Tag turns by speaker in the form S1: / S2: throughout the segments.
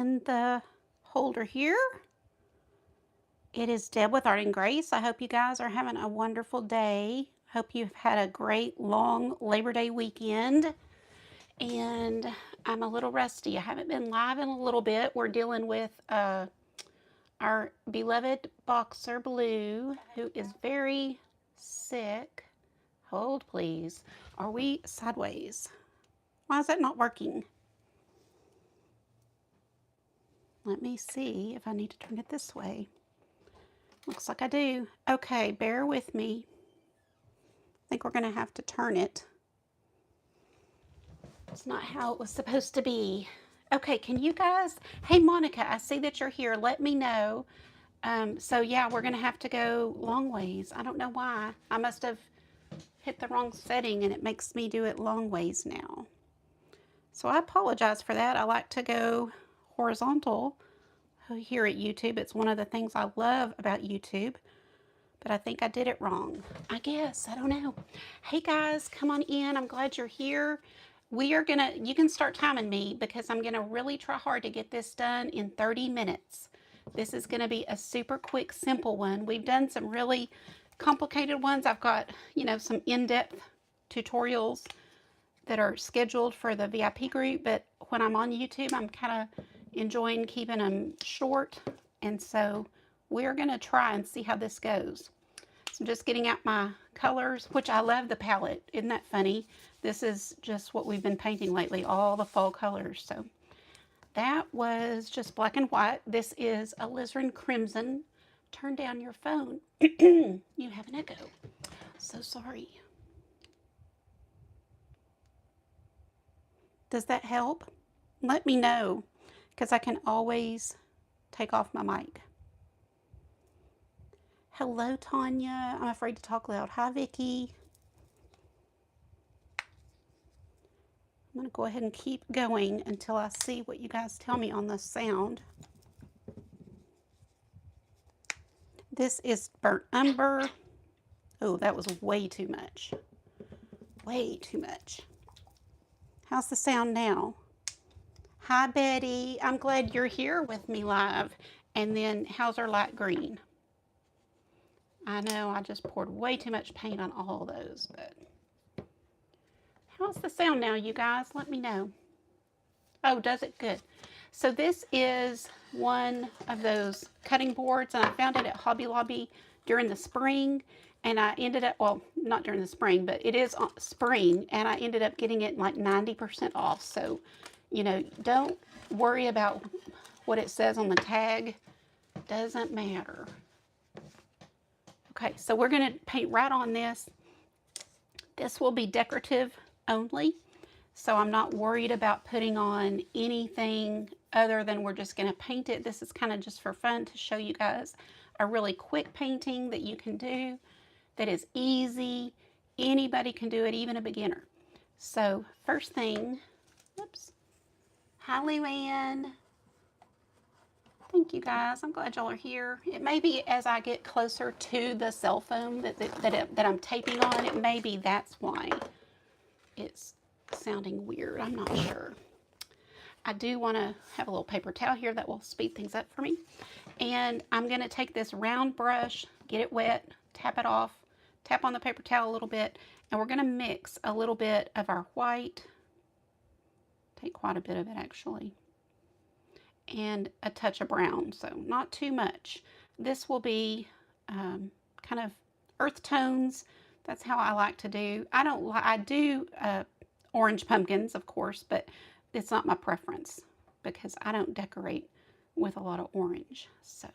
S1: in the holder here. It is Deb with Art and Grace. I hope you guys are having a wonderful day. Hope you've had a great long Labor Day weekend. And I'm a little rusty. I haven't been live in a little bit. We're dealing with our beloved boxer Blue, who is very sick. Hold, please. Are we sideways? Why is that not working? Let me see if I need to turn it this way. Looks like I do. Okay, bear with me. I think we're going to have to turn it. It's not how it was supposed to be. Okay, can you guys... Hey, Monica, I see that you're here. Let me know. So, yeah, we're going to have to go long ways. I don't know why. I must have hit the wrong setting, and it makes me do it long ways now. So I apologize for that. I like to go horizontal here at YouTube. It's one of the things I love about YouTube. But I think I did it wrong. I guess. I don't know. Hey guys, come on in. I'm glad you're here. You can start timing me because I'm going to really try hard to get this done in 30 minutes. This is going to be a super quick, simple one. We've done some really complicated ones. I've got, some in-depth tutorials that are scheduled for the VIP group, but when I'm on YouTube, I'm kind of enjoying keeping them short. And so we're going to try and see how this goes. So I'm just getting out my colors, which I love the palette. Isn't that funny? This is just what we've been painting lately, all the fall colors. So that was just black and white. This is alizarin crimson. Turn down your phone. You have an echo. So sorry. Does that help? Let me know, because I can always take off my mic. Hello, Tanya. I'm afraid to talk loud. Hi, Vicki. I'm going to go ahead and keep going until I see what you guys tell me on the sound. This is burnt umber. Oh, that was way too much. Way too much. How's the sound now? Hi, Betty. I'm glad you're here with me live. And then how's our light green? I know I just poured way too much paint on all those, but how's the sound now, you guys? Let me know. Oh, does it? Good. So this is one of those cutting boards, and I found it at Hobby Lobby during the spring, and I ended up, well, not during the spring, but it is spring, and I ended up getting it like 90% off. So, don't worry about what it says on the tag. Doesn't matter. Okay, so we're going to paint right on this. This will be decorative only, so I'm not worried about putting on anything other than we're just going to paint it. This is kind of just for fun to show you guys a really quick painting that you can do that is easy. Anybody can do it, even a beginner. So first thing, oops. Hi, Luann. Thank you guys. I'm glad y'all are here. It may be as I get closer to the cell phone that I'm taping on, it may be that's why it's sounding weird. I'm not sure. I do want to have a little paper towel here that will speed things up for me. And I'm going to take this round brush, get it wet, tap it off, tap on the paper towel a little bit, and we're going to mix a little bit of our white, take quite a bit of it actually, and a touch of brown, so not too much. This will be kind of earth tones. That's how I like to do. I do orange pumpkins, of course, but it's not my preference because I don't decorate with a lot of orange. So,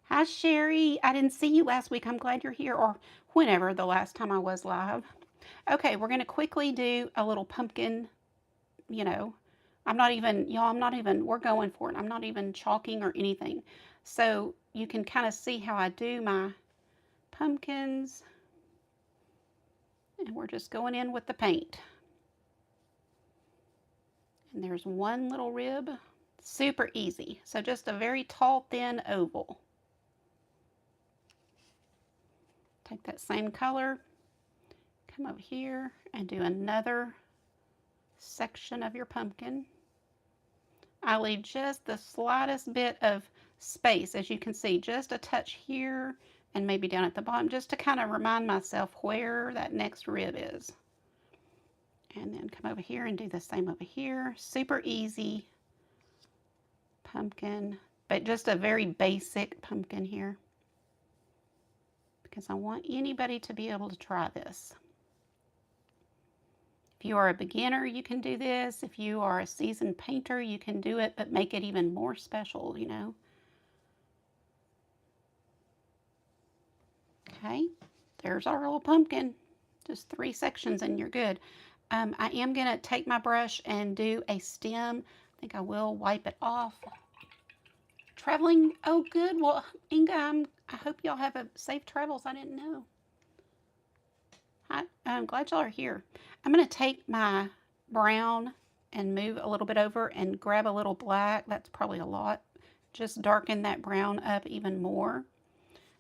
S1: hi Sherry. I didn't see you last week. I'm glad you're here, or whenever the last time I was live. Okay, we're going to quickly do a little pumpkin, we're going for it. I'm not even chalking or anything. So you can kind of see how I do my pumpkins. And we're just going in with the paint. And there's one little rib. Super easy. So just a very tall, thin oval. Take that same color, come over here and do another section of your pumpkin. I leave just the slightest bit of space, as you can see, just a touch here and maybe down at the bottom, just to kind of remind myself where that next rib is. And then come over here and do the same over here. Super easy pumpkin, but just a very basic pumpkin here, because I want anybody to be able to try this. If you are a beginner, you can do this. If you are a seasoned painter, you can do it, but make it even more special, you know. Okay, there's our little pumpkin. Just 3 sections and you're good. I am going to take my brush and do a stem. I think I will wipe it off. Traveling, oh good. Well, Inga, I hope y'all have a safe travels. I didn't know. I'm glad y'all are here. I'm going to take my brown and move a little bit over and grab a little black. That's probably a lot. Just darken that brown up even more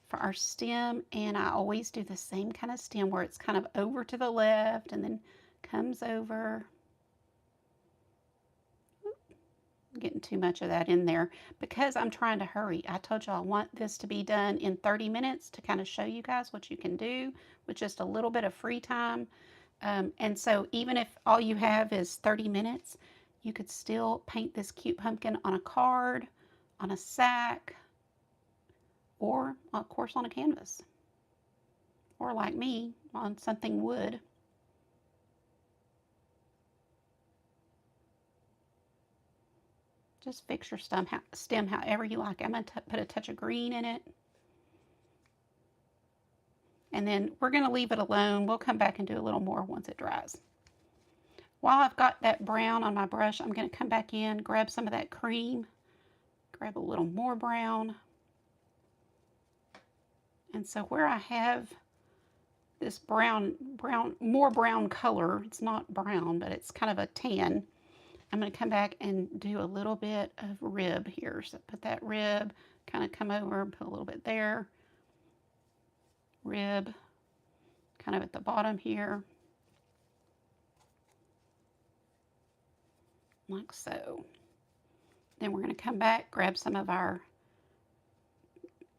S1: for our stem. And I always do the same kind of stem where it's kind of over to the left and then comes over. I'm getting too much of that in there because I'm trying to hurry. I told y'all I want this to be done in 30 minutes to kind of show you guys what you can do with just a little bit of free time. And so even if all you have is 30 minutes, you could still paint this cute pumpkin on a card, on a sack, or of course on a canvas, or like me, on something wood. Just fix your stem however you like. I'm going to put a touch of green in it. And then we're going to leave it alone. We'll come back and do a little more once it dries. While I've got that brown on my brush, I'm going to come back in, grab some of that cream, grab a little more brown. And so where I have this more brown color, it's not brown, but it's kind of a tan, I'm going to come back and do a little bit of rib here. So put that rib, kind of come over, put a little bit there. Rib, kind of at the bottom here. Like so. Then we're going to come back, grab some of our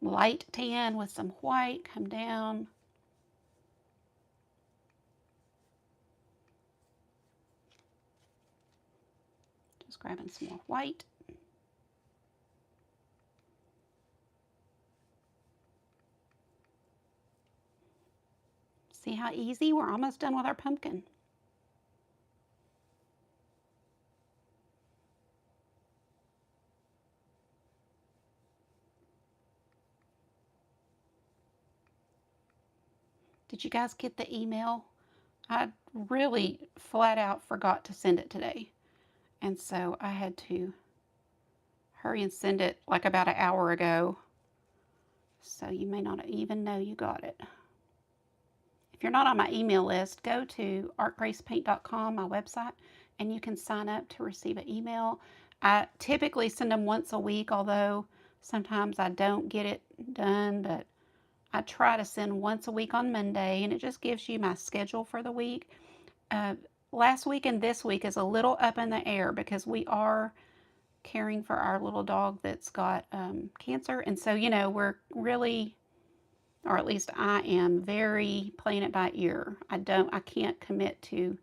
S1: light tan with some white, come down. Just grabbing some more white. See how easy? We're almost done with our pumpkin. Did you guys get the email? I really flat out forgot to send it today. And so I had to hurry and send it like about an hour ago. So you may not even know you got it. If you're not on my email list, go to artgracepaint.com, my website, and you can sign up to receive an email. I typically send them once a week, although sometimes I don't get it done, but I try to send once a week on Monday, and it just gives you my schedule for the week. Last week and this week is a little up in the air because we are caring for our little dog that's got cancer. And so, you know, we're really, or at least I am, very playing it by ear. I can't commit to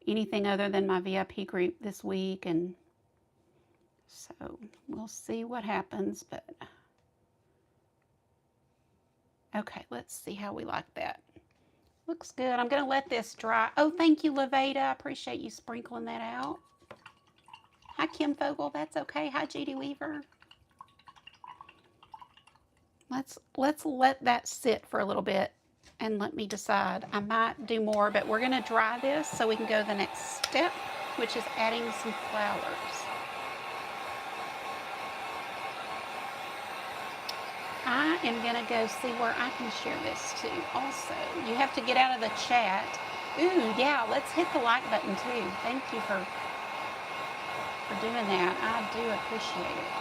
S1: anything other than my VIP group this week. And so we'll see what happens, but okay, let's see how we like that. Looks good. I'm going to let this dry. Oh, thank you, Levada. I appreciate you sprinkling that out. Hi, Kim Fogel. That's okay. Hi, Judy Weaver. Let's let that sit for a little bit and let me decide. I might do more, but we're going to dry this so we can go to the next step, which is adding some flowers. I am going to go see where I can share this too. Also, you have to get out of the chat. Ooh, yeah, let's hit the like button too. Thank you for doing that. I do appreciate it.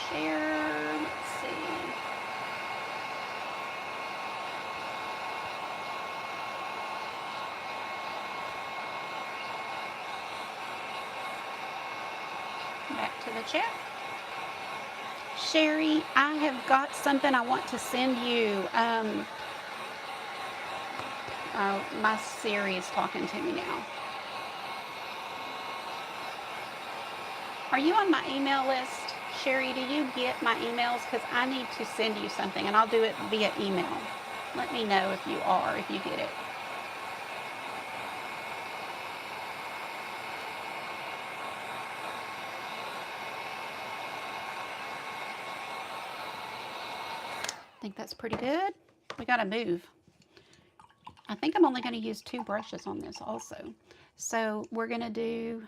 S1: Share, let's see. Back to the chat. Sherry, I have got something I want to send you. My Siri is talking to me now. Are you on my email list? Sherry, do you get my emails? Because I need to send you something, and I'll do it via email. Let me know if you are, if you get it. I think that's pretty good. We got to move. I think I'm only going to use 2 brushes on this also. So we're going to do,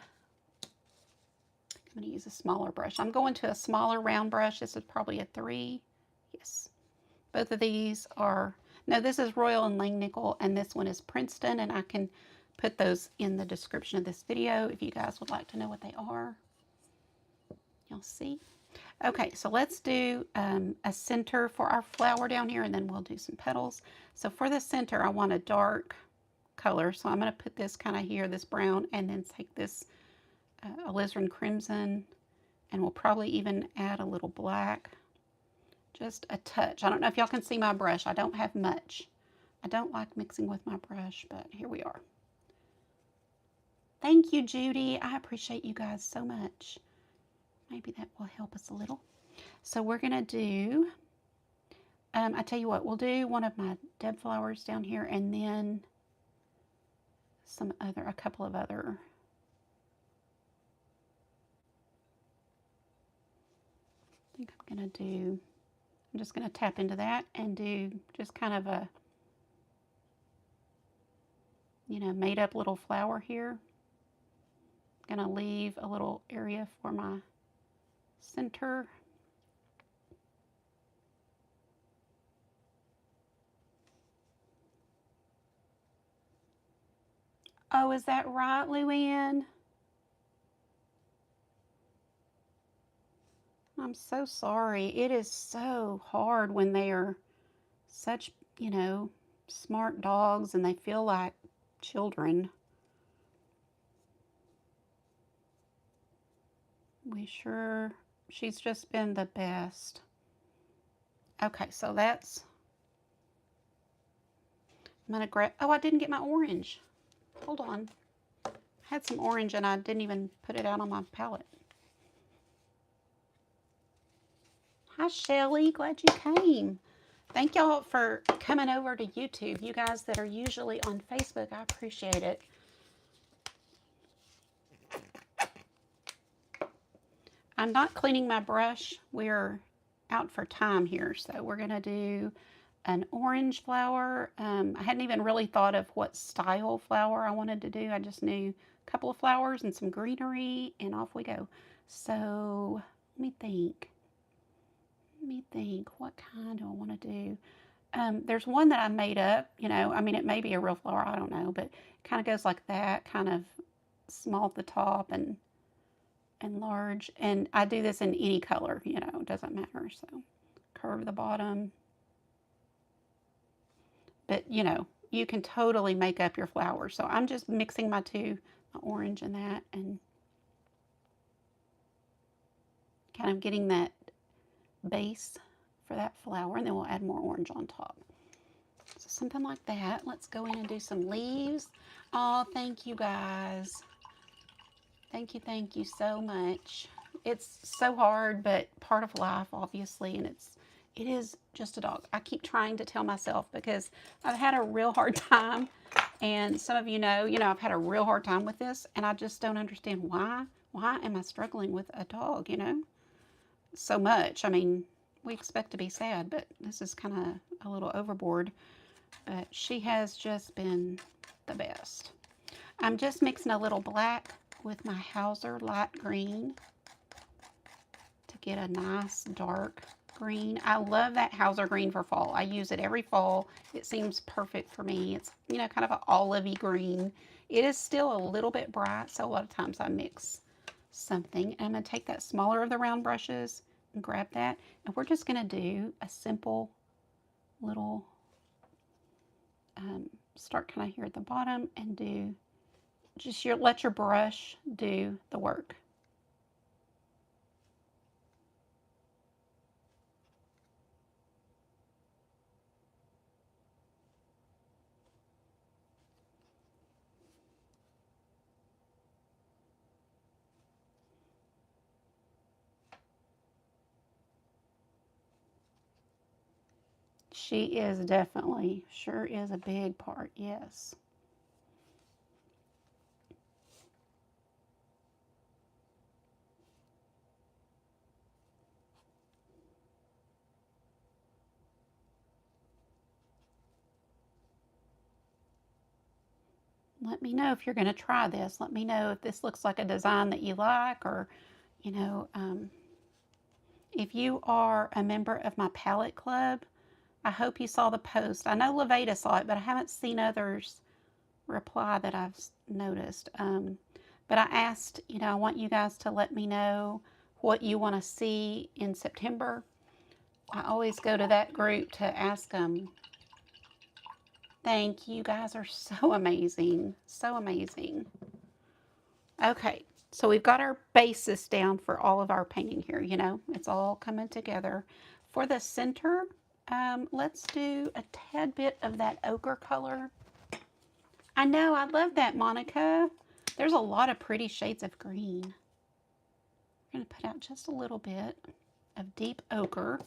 S1: I'm going to use a smaller brush. I'm going to a smaller round brush. This is probably a 3. Yes. Both of these are, no, this is Royal and Langnickel, and this one is Princeton, and I can put those in the description of this video if you guys would like to know what they are. You'll see. Okay, so let's do a center for our flower down here, and then we'll do some petals. So for the center, I want a dark color. So I'm going to put this kind of here, this brown, and then take this alizarin crimson, and we'll probably even add a little black. Just a touch. I don't know if y'all can see my brush. I don't have much. I don't like mixing with my brush, but here we are. Thank you, Judy. I appreciate you guys so much. Maybe that will help us a little. So we're going to do, I tell you what, we'll do one of my Deb flowers down here, and then a couple of other. I think I'm just going to tap into that and do just kind of a, made up little flower here. I'm going to leave a little area for my center. Oh, is that right, Luann? I'm so sorry. It is so hard when they are such, smart dogs and they feel like children. She's just been the best. Okay, so that's, I'm going to grab, oh, I didn't get my orange. Hold on. I had some orange and I didn't even put it out on my palette. Hi, Shelly. Glad you came. Thank y'all for coming over to YouTube. You guys that are usually on Facebook, I appreciate it. I'm not cleaning my brush. We're out for time here, so we're going to do an orange flower. I hadn't even really thought of what style flower I wanted to do. I just knew a couple of flowers and some greenery, and off we go. So let me think. What kind do I want to do? There's one that I made up, it may be a real flower, I don't know, but it kind of goes like that, kind of small at the top and large. And I do this in any color, it doesn't matter. So curve the bottom. But, you can totally make up your flowers. So I'm just mixing my orange and that, and kind of getting that base for that flower, and then we'll add more orange on top. So something like that. Let's go in and do some leaves. Oh, thank you guys. Thank you so much. It's so hard, but part of life, obviously, and it is just a dog. I keep trying to tell myself, because I've had a real hard time, and some of you know, I've had a real hard time with this, and I just don't understand why. Why am I struggling with a dog, so much? I mean, we expect to be sad, but this is kind of a little overboard. But she has just been the best. I'm just mixing a little black with my Hauser light green to get a nice dark green. I love that Hauser green for fall. I use it every fall. It seems perfect for me. It's, kind of an olivey green. It is still a little bit bright, so a lot of times I mix something. And I'm going to take that smaller of the round brushes and grab that. And we're just going to do a simple little, start kind of here at the bottom and do, just let your brush do the work. She is definitely, sure is a big part, yes. Let me know if you're going to try this. Let me know if this looks like a design that you like, or, you know, if you are a member of my palette club, I hope you saw the post. I know Levada saw it, but I haven't seen others reply that I've noticed. But I asked, you know, I want you guys to let me know what you want to see in September. I always go to that group to ask them. Thank you. You guys are so amazing. So amazing. Okay, so we've got our basis down for all of our painting here, you know, it's all coming together. For the center, let's do a tad bit of that ochre color. I know, I love that, Monica. There's a lot of pretty shades of green. I'm going to put out just a little bit of deep ochre.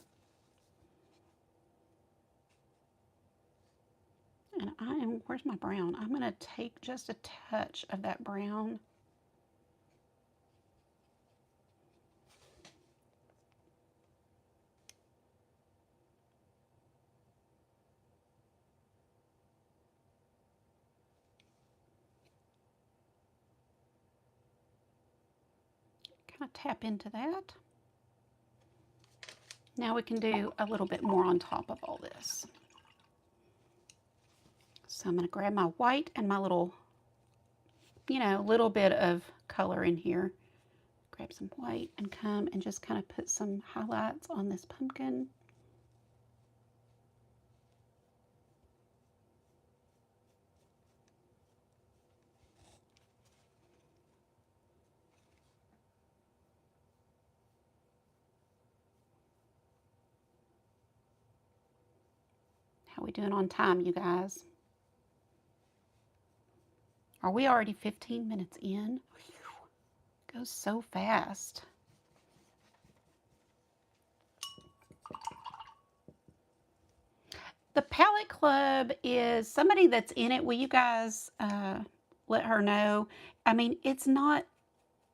S1: And where's my brown? I'm going to take just a touch of that brown. Kind of tap into that. Now we can do a little bit more on top of all this. So I'm going to grab my white and my little, you know, little bit of color in here. Grab some white and come and just kind of put some highlights on this pumpkin. How we doing on time, you guys? Are we already 15 minutes in? It goes so fast. The Palette Club is somebody that's in it. Will you guys let her know? I mean, it's not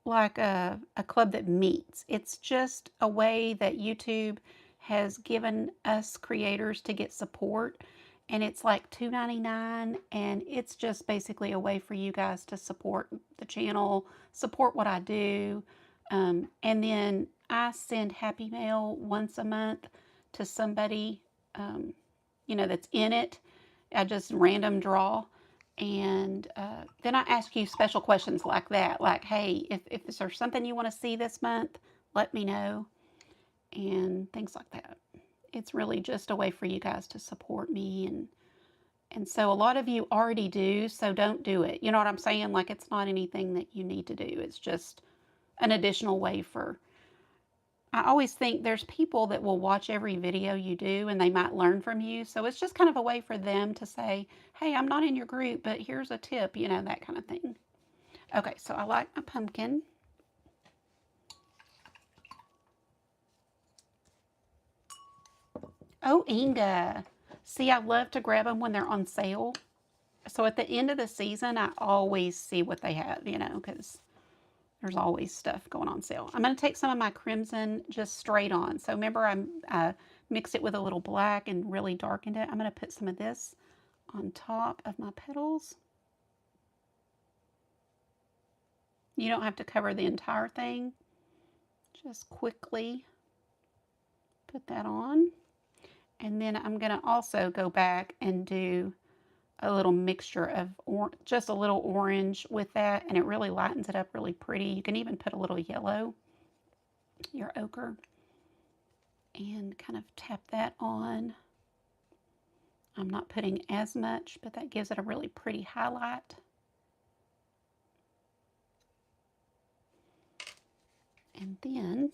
S1: like a club that meets. It's just a way that YouTube has given us creators to get support. And it's like $2.99, and it's just basically a way for you guys to support the channel, support what I do. And then I send Happy Mail once a month to somebody, you know, that's in it. I just random draw. And then I ask you special questions like that, like, hey, if there's something you want to see this month, let me know, and things like that. It's really just a way for you guys to support me, and so a lot of you already do, so don't do it. You know what I'm saying? Like, it's not anything that you need to do. It's just an additional way for, I always think there's people that will watch every video you do and they might learn from you. So it's just kind of a way for them to say, hey, I'm not in your group, but here's a tip, you know, that kind of thing. Okay, so I like my pumpkin. Oh, Inga. See, I love to grab them when they're on sale. So at the end of the season, I always see what they have, you know, because there's always stuff going on sale. I'm going to take some of my crimson just straight on. So remember, I mixed it with a little black and really darkened it. I'm going to put some of this on top of my petals. You don't have to cover the entire thing. Just quickly put that on. And then I'm going to also go back and do a little mixture of just a little orange with that, and it really lightens it up really pretty. You can even put a little yellow, your ochre, and kind of tap that on. I'm not putting as much, but that gives it a really pretty highlight. And then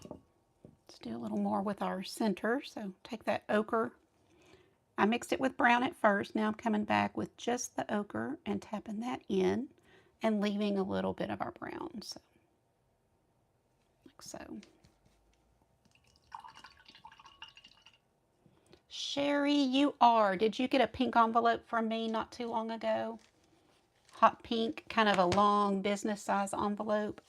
S1: let's do a little more with our center. So take that ochre. I mixed it with brown at first. Now I'm coming back with just the ochre and tapping that in and leaving a little bit of our brown. So, like so. Sherry, you are. Did you get a pink envelope from me not too long ago? Hot pink, kind of a long business size envelope.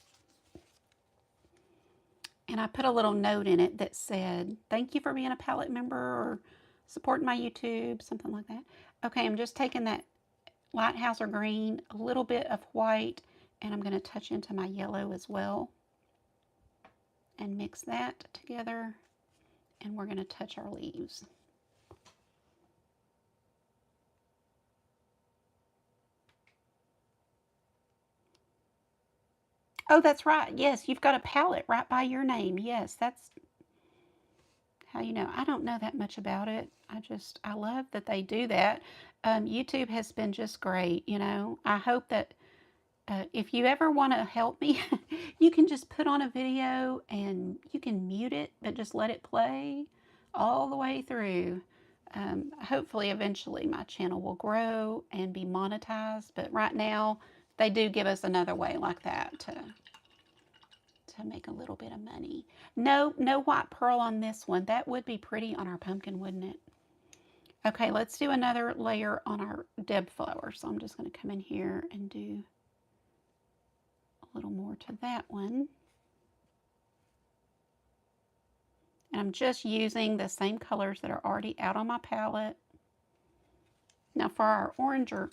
S1: And I put a little note in it that said, thank you for being a palette member or supporting my YouTube, something like that. Okay, I'm just taking that Lighthouse green, a little bit of white, and I'm going to touch into my yellow as well and mix that together, and we're going to touch our leaves. Oh, that's right. Yes, you've got a palette right by your name. Yes, that's how you know. I don't know that much about it. I love that they do that. YouTube has been just great, you know. I hope that if you ever want to help me, you can just put on a video and you can mute it, but just let it play all the way through. Hopefully, eventually, my channel will grow and be monetized. But right now, they do give us another way like that to make a little bit of money. No, no white pearl on this one. That would be pretty on our pumpkin, wouldn't it? Okay, let's do another layer on our Deb flower. So I'm just going to come in here and do a little more to that one. And I'm just using the same colors that are already out on my palette. Now for our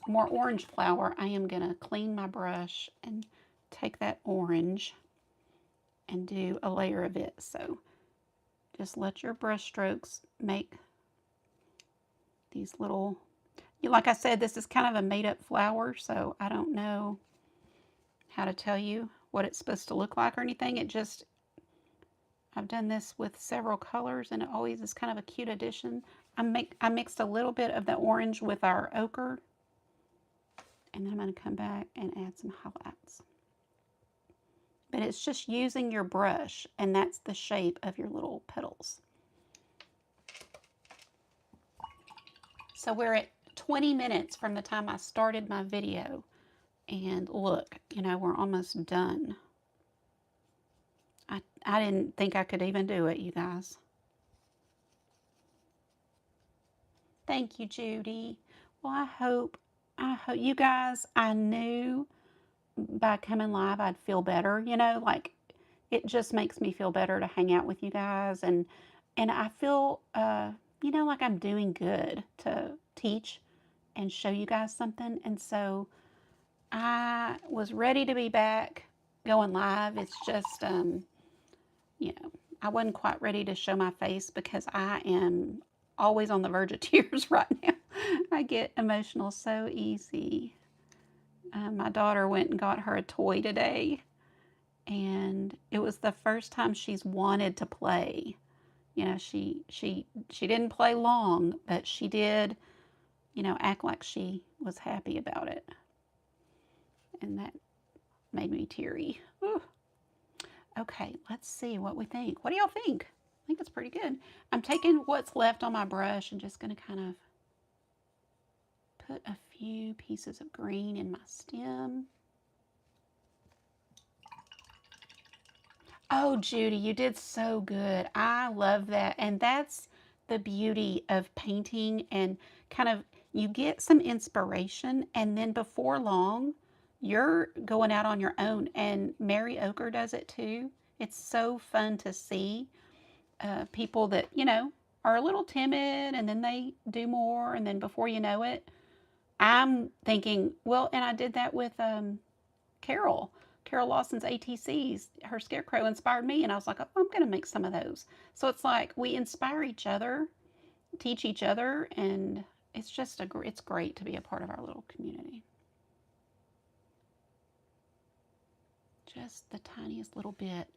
S1: more orange flower, I am going to clean my brush and take that orange and do a layer of it. So just let your brush strokes make these little, like I said, this is kind of a made up flower, so I don't know how to tell you what it's supposed to look like or anything. I've done this with several colors and it always is kind of a cute addition. I mixed a little bit of the orange with our ochre, and then I'm going to come back and add some highlights. But it's just using your brush, and that's the shape of your little petals. So we're at 20 minutes from the time I started my video, and look, you know, we're almost done. I didn't think I could even do it, you guys. Thank you, Judy. Well, I hope you guys, I knew by coming live I'd feel better, you know, like it just makes me feel better to hang out with you guys, and I feel you know, like I'm doing good to teach and show you guys something. And so I was ready to be back going live. It's just you know, I wasn't quite ready to show my face because I am always on the verge of tears right now. I get emotional so easy. My daughter went and got her a toy today, and it was the first time she's wanted to play. You know, she didn't play long, but she did, you know, act like she was happy about it. And that made me teary. Ooh. Okay, let's see what we think. What do y'all think? I think it's pretty good. I'm taking what's left on my brush and just going to kind of put a few pieces of green in my stem. Oh, Judy, you did so good. I love that. And that's the beauty of painting, and kind of you get some inspiration, and then before long, you're going out on your own. And Mary Ochre does it too. It's so fun to see people that, you know, are a little timid, and then they do more, and then before you know it, I'm thinking, well, and I did that with Carol Lawson's ATCs. Her scarecrow inspired me, and I was like, oh, I'm going to make some of those. So it's like we inspire each other, teach each other, and it's just it's great to be a part of our little community. Just the tiniest little bit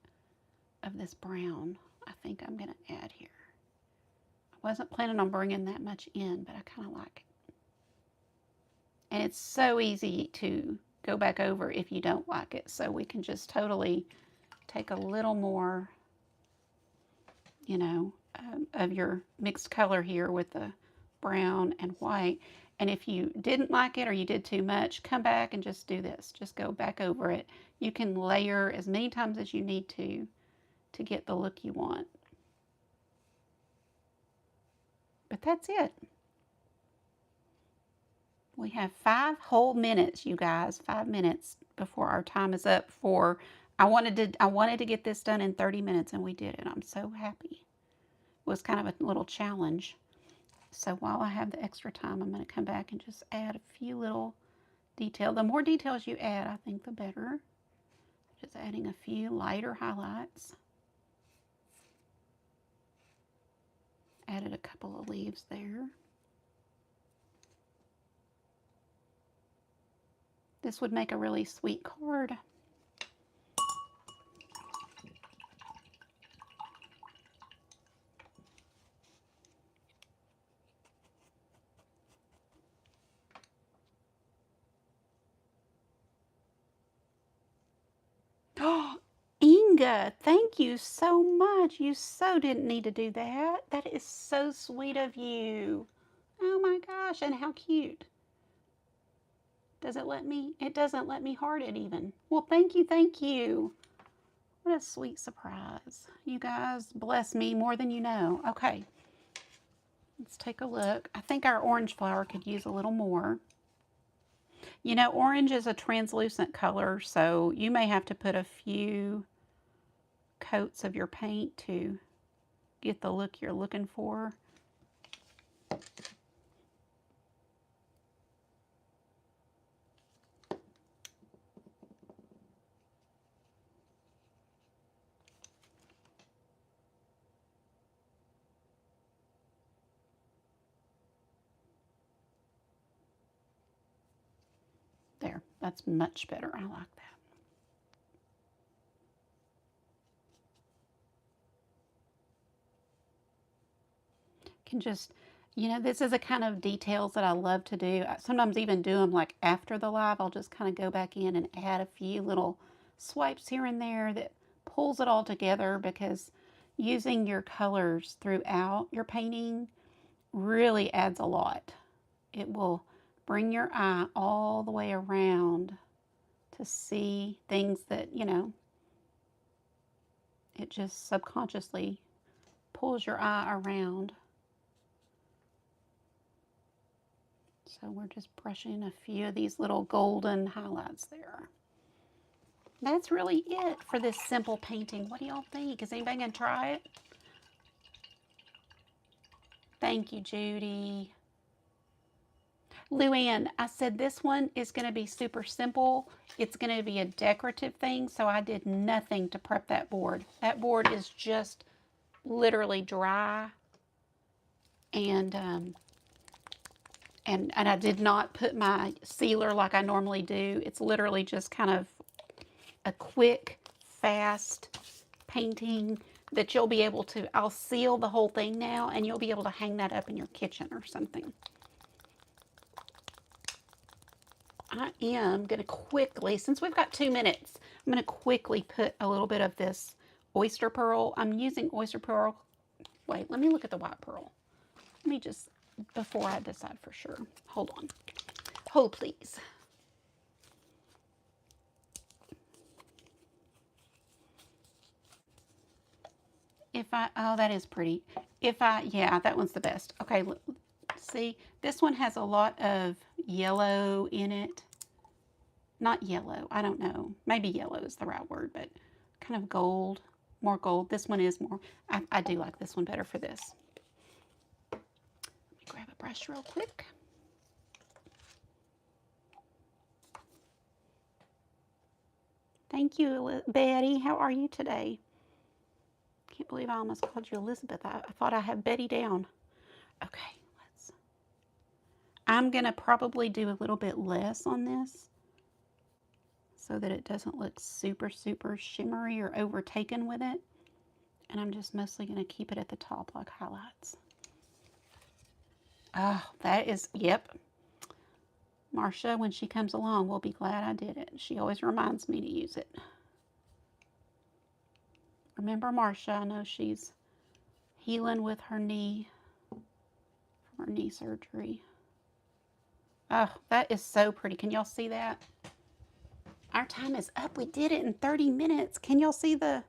S1: of this brown I think I'm going to add here. I wasn't planning on bringing that much in, but I kind of like it. And it's so easy to go back over if you don't like it. So we can just totally take a little more, you know, of your mixed color here with the brown and white. And if you didn't like it or you did too much, come back and just do this. Just go back over it. You can layer as many times as you need to get the look you want. But that's it. We have 5 whole minutes, you guys. 5 minutes before our time is up for I wanted to get this done in 30 minutes and we did it. I'm so happy. It was kind of a little challenge. So while I have the extra time, I'm going to come back and just add a few little details. The more details you add, I think the better. Just adding a few lighter highlights. Added a couple of leaves there. This would make a really sweet card. Oh, Inga, thank you so much. You so didn't need to do that. That is so sweet of you. Oh my gosh, and how cute. Does it let me? It doesn't let me heart it even. Well, thank you, thank you. What a sweet surprise. You guys bless me more than you know. Okay, let's take a look. I think our orange flower could use a little more. You know, orange is a translucent color, so you may have to put a few coats of your paint to get the look you're looking for. There, that's much better. I like that. Can just, you know, this is a kind of details that I love to do. I sometimes even do them like after the live. I'll just kind of go back in and add a few little swipes here and there that pulls it all together, because using your colors throughout your painting really adds a lot. It will bring your eye all the way around to see things that, you know, it just subconsciously pulls your eye around. So we're just brushing a few of these little golden highlights there. That's really it for this simple painting. What do y'all think? Is anybody going to try it? Thank you, Judy. Luann, I said this one is going to be super simple. It's going to be a decorative thing, so I did nothing to prep that board. That board is just literally dry, and I did not put my sealer like I normally do. It's literally just kind of a quick, fast painting that you'll be able to, I'll seal the whole thing now, and you'll be able to hang that up in your kitchen or something. I am going to quickly, since we've got 2 minutes, I'm going to quickly put a little bit of this oyster pearl. I'm using oyster pearl. Wait, let me look at the white pearl. Let me just, before I decide for sure. Hold on. Hold, please. Oh, that is pretty. Yeah, that one's the best. Okay, see, this one has a lot of yellow in it. Not yellow, I don't know. Maybe yellow is the right word, but kind of gold, more gold. This one is more, I do like this one better for this. Let me grab a brush real quick. Thank you, Betty. How are you today? Can't believe I almost called you Elizabeth. I thought I had Betty down. Okay, I'm going to probably do a little bit less on this so that it doesn't look super, super shimmery or overtaken with it. And I'm just mostly going to keep it at the top like highlights. Oh, that is, yep. Marcia, when she comes along, will be glad I did it. She always reminds me to use it. Remember Marcia, I know she's healing with her knee, from her knee surgery. Oh, that is so pretty. Can y'all see that? Our time is up. We did it in 30 minutes. Can y'all see the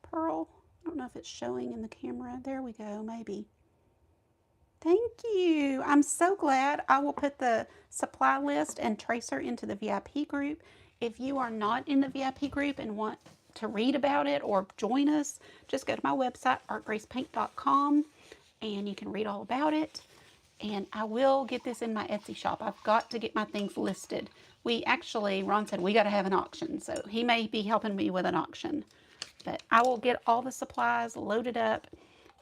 S1: pearl? I don't know if it's showing in the camera. There we go, maybe. Thank you. I'm so glad. I will put the supply list and Tracer into the VIP group. If you are not in the VIP group and want to read about it or join us, just go to my website, artgracepaint.com, and you can read all about it. And I will get this in my Etsy shop. I've got to get my things listed. We actually, Ron said we got to have an auction, so he may be helping me with an auction. But I will get all the supplies loaded up,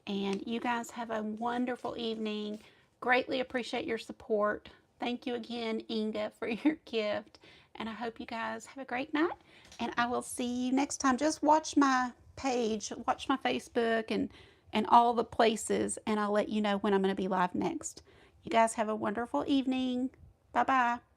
S1: and you guys have a wonderful evening. Greatly appreciate your support. Thank you again, Inga, for your gift. And I hope you guys have a great night. And I will see you next time. Just watch my page, watch my Facebook and all the places, and I'll let you know when I'm going to be live next. You guys have a wonderful evening. Bye bye.